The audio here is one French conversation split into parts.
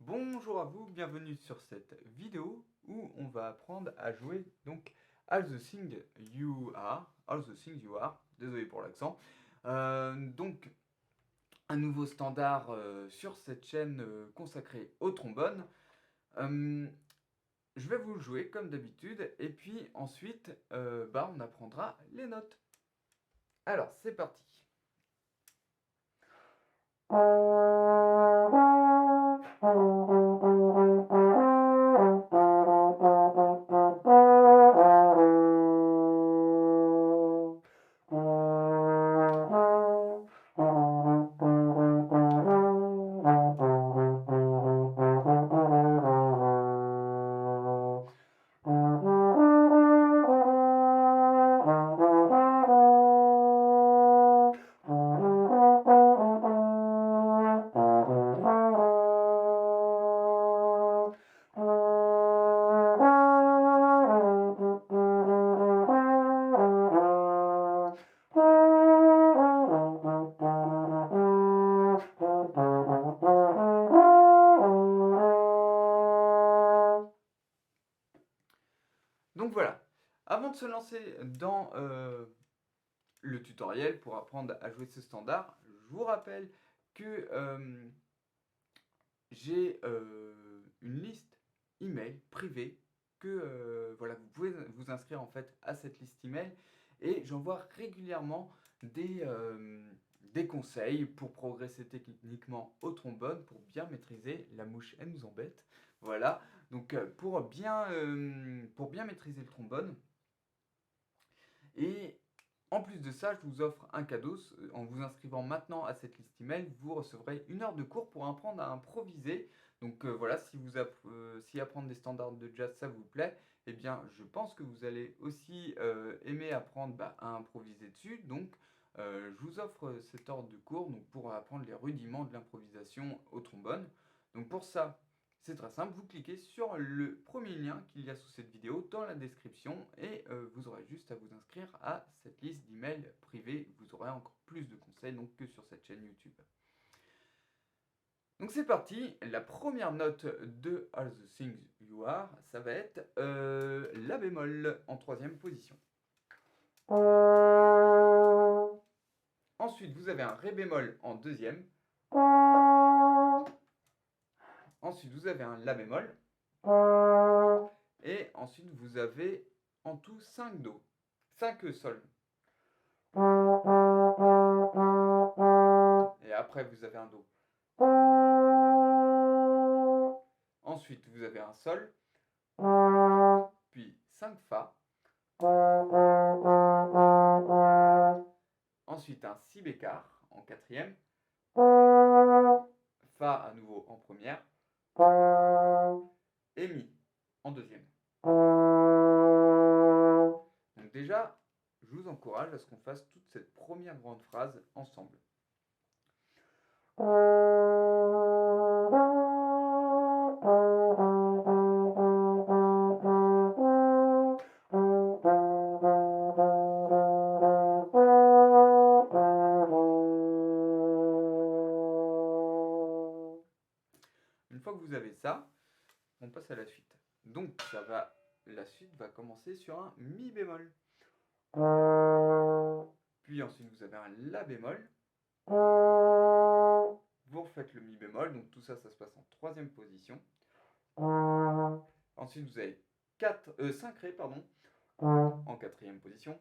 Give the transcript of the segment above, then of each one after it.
Bonjour à vous, bienvenue sur cette vidéo où on va apprendre à jouer donc All the Things You Are, désolé pour l'accent. Donc un nouveau standard sur cette chaîne consacrée au trombone. Euh, je vais vous le jouer comme d'habitude et puis ensuite on apprendra les notes. Alors c'est parti. Donc voilà, avant de se lancer dans le tutoriel pour apprendre à jouer ce standard, je vous rappelle que j'ai une liste email privée que voilà, vous pouvez vous inscrire en fait à cette liste email et j'envoie régulièrement des conseils pour progresser techniquement au trombone, pour bien maîtriser la mouche, elle nous embête. Voilà, donc pour bien maîtriser le trombone. Et en plus de ça, je vous offre un cadeau. En vous inscrivant maintenant à cette liste email, vous recevrez 1 heure de cours pour apprendre à improviser. Donc voilà, si apprendre des standards de jazz ça vous plaît, eh bien je pense que vous allez aussi aimer apprendre à improviser dessus. Donc je vous offre cette heure de cours donc, pour apprendre les rudiments de l'improvisation au trombone. Donc pour ça, c'est très simple, vous cliquez sur le premier lien qu'il y a sous cette vidéo dans la description et vous aurez juste à vous inscrire à cette liste d'emails privés. Vous aurez encore plus de conseils donc, que sur cette chaîne YouTube. Donc c'est parti, la première note de All the Things You Are, ça va être La bémol en 3e position. Ensuite, vous avez un Ré bémol en 2e. Ensuite, vous avez un La bémol. Et ensuite, vous avez en tout 5 Do, 5 Sol. Et après, vous avez un Do. Ensuite, vous avez un Sol, puis 5 Fa. Ensuite, un Si bécard en 4e. Fa à nouveau en 1re. Et Mi en 2e. Donc déjà, je vous encourage à ce qu'on fasse toute cette première grande phrase ensemble. Une fois que vous avez ça, on passe à la suite. Donc la suite va commencer sur un Mi bémol. Puis ensuite vous avez un La bémol. Vous refaites le Mi bémol, donc tout ça, ça se passe en 3e position. Ensuite vous avez 5 Ré en 4e position.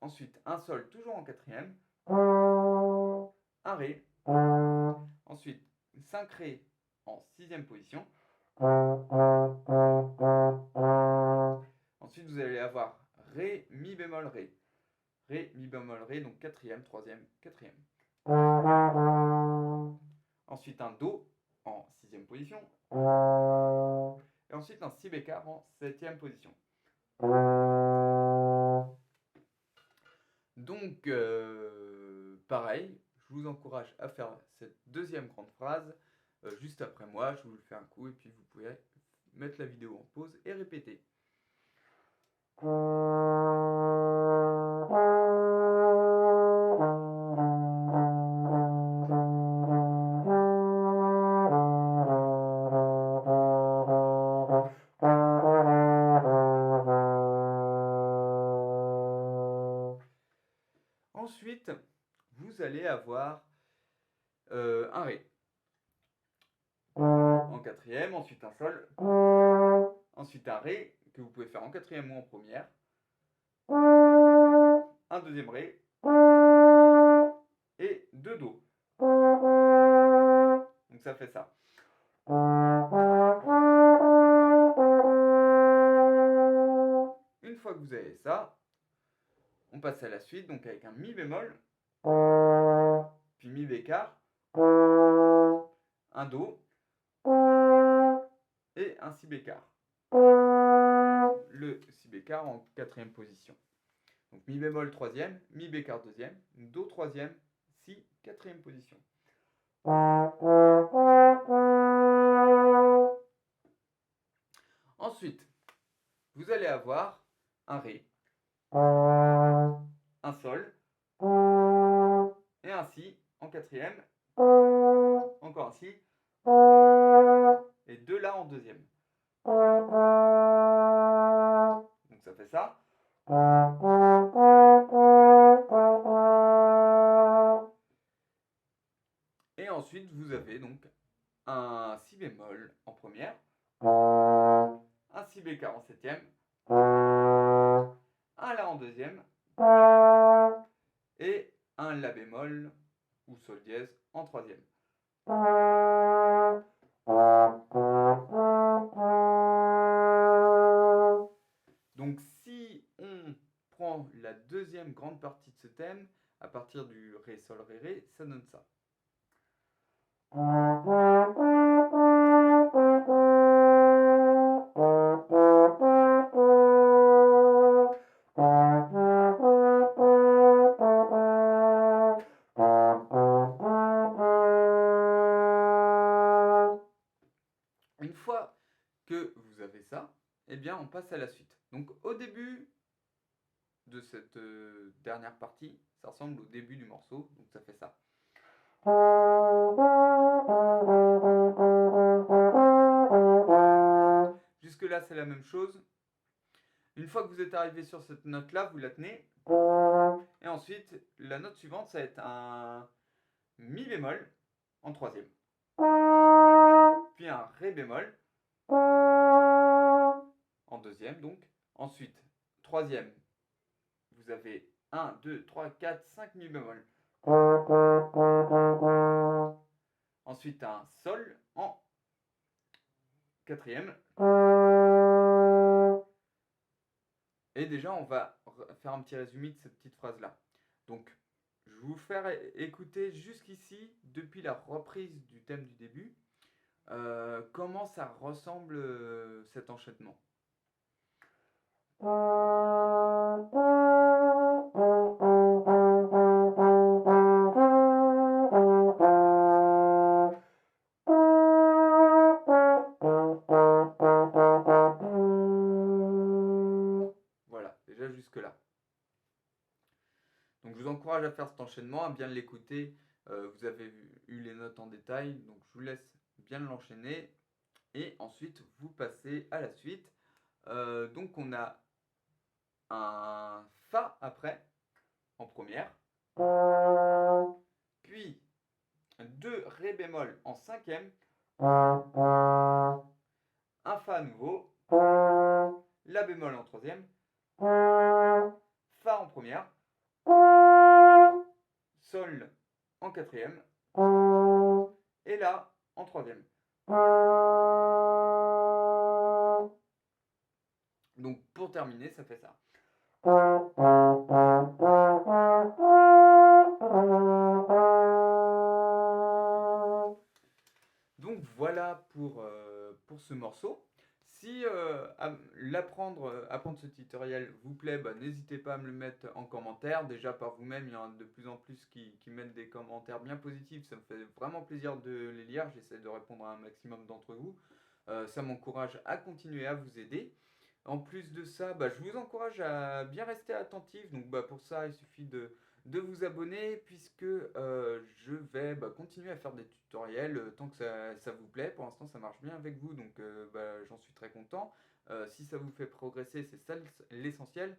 Ensuite un Sol toujours en 4e. Un Ré. Ensuite 5 Ré en 6e position. Ensuite vous allez avoir Ré, Mi bémol, Ré. Ré, Mi bémol, Ré, donc 4e, 3e, 4e. Ensuite un Do en 6e position. Et ensuite un Si bécard en 7e position. Donc pareil, je vous encourage à faire cette deuxième grande phrase juste après moi. Je vous le fais un coup et puis vous pouvez mettre la vidéo en pause et répéter. avoir un Ré en quatrième, ensuite un Sol, ensuite un Ré que vous pouvez faire en quatrième ou en première, un deuxième Ré et deux Do. Donc ça fait ça. Une fois que vous avez ça, on passe à la suite, donc avec un Mi bémol, puis Mi bécard, un Do et un Si bécard. Le Si bécard en quatrième position. Donc Mi bémol troisième, Mi bécard deuxième, Do troisième, Si quatrième position. Ensuite, vous allez avoir un Ré, un Sol et un Si en quatrième, encore un Si et deux La en deuxième. Donc ça fait ça. Et ensuite, vous avez donc un Si bémol en première, un Si bécard en septième, un La en deuxième et un La bémol ou Sol dièse en troisième. Donc si on prend la deuxième grande partie de ce thème, à partir du Ré, Sol, Ré, Ré, ça donne ça. Une fois que vous avez ça, eh bien on passe à la suite. Donc au début de cette dernière partie, ça ressemble au début du morceau, donc ça fait ça. Jusque là c'est la même chose. Une fois que vous êtes arrivé sur cette note là, vous la tenez. Et ensuite la note suivante ça va être un Mi bémol en troisième. Puis un Ré bémol en deuxième donc. Ensuite, troisième, vous avez 1, 2, 3, 4, 5 Mi bémol. Ensuite, un Sol en quatrième. Et déjà, on va faire un petit résumé de cette petite phrase-là. Donc, je vais vous faire écouter jusqu'ici, depuis la reprise du thème du début, comment ça ressemble cet enchaînement. Voilà, déjà jusque-là. Donc je vous encourage à faire cet enchaînement, à bien l'écouter. Vous avez eu les notes en détail, donc je vous laisse bien l'enchaîner. Et ensuite, vous passez à la suite. Donc on a un Fa après, en première. Puis deux Ré bémol en cinquième. Un Fa à nouveau. La bémol en troisième. Fa en première. Sol en quatrième. Et La en troisième. Donc pour terminer, ça fait ça. Donc voilà pour ce morceau. Si apprendre ce tutoriel vous plaît, n'hésitez pas à me le mettre en commentaire. Déjà par vous-même, il y en a de plus en plus qui mettent des commentaires bien positifs. Ça me fait vraiment plaisir de les lire. J'essaie de répondre à un maximum d'entre vous. Ça m'encourage à continuer à vous aider. En plus de ça, je vous encourage à bien rester attentif. Donc pour ça, il suffit de vous abonner puisque je vais continuer à faire des tutoriels tant que ça vous plaît. Pour l'instant, ça marche bien avec vous, donc j'en suis très content. Si ça vous fait progresser, c'est ça l'essentiel.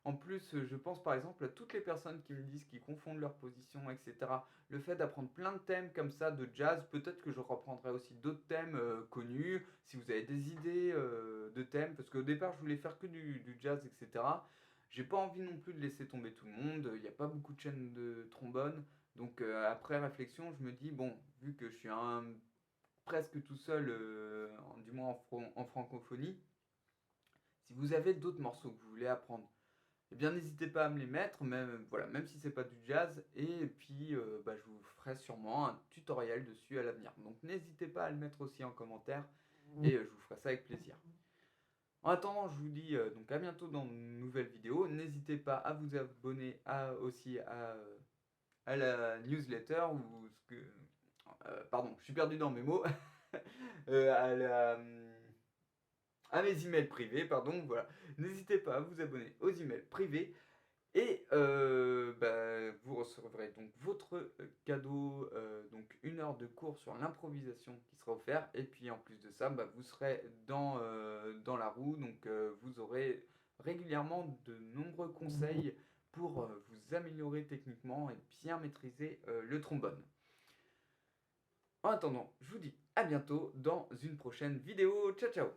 En plus, je pense par exemple à toutes les personnes qui me disent qu'ils confondent leur position, etc. Le fait d'apprendre plein de thèmes comme ça de jazz, peut-être que je reprendrai aussi d'autres thèmes connus. Si vous avez des idées de thèmes, parce qu'au départ je voulais faire que du jazz, etc. J'ai pas envie non plus de laisser tomber tout le monde. Il n'y a pas beaucoup de chaînes de trombone. Donc après réflexion, je me dis, bon, vu que je suis presque tout seul, du moins en francophonie, si vous avez d'autres morceaux que vous voulez apprendre, eh bien n'hésitez pas à me les mettre, même, voilà, même si c'est pas du jazz, et puis je vous ferai sûrement un tutoriel dessus à l'avenir. Donc n'hésitez pas à le mettre aussi en commentaire, et je vous ferai ça avec plaisir. En attendant, je vous dis donc à bientôt dans une nouvelle vidéo. N'hésitez pas à vous abonner aussi à la newsletter, ou ce que... pardon, je suis perdu dans mes mots. À mes emails privés, pardon, voilà. N'hésitez pas à vous abonner aux emails privés. Et vous recevrez donc votre cadeau, donc 1 heure de cours sur l'improvisation qui sera offert. Et puis en plus de ça, vous serez dans la roue, donc vous aurez régulièrement de nombreux conseils pour vous améliorer techniquement et bien maîtriser le trombone. En attendant, je vous dis à bientôt dans une prochaine vidéo. Ciao ciao!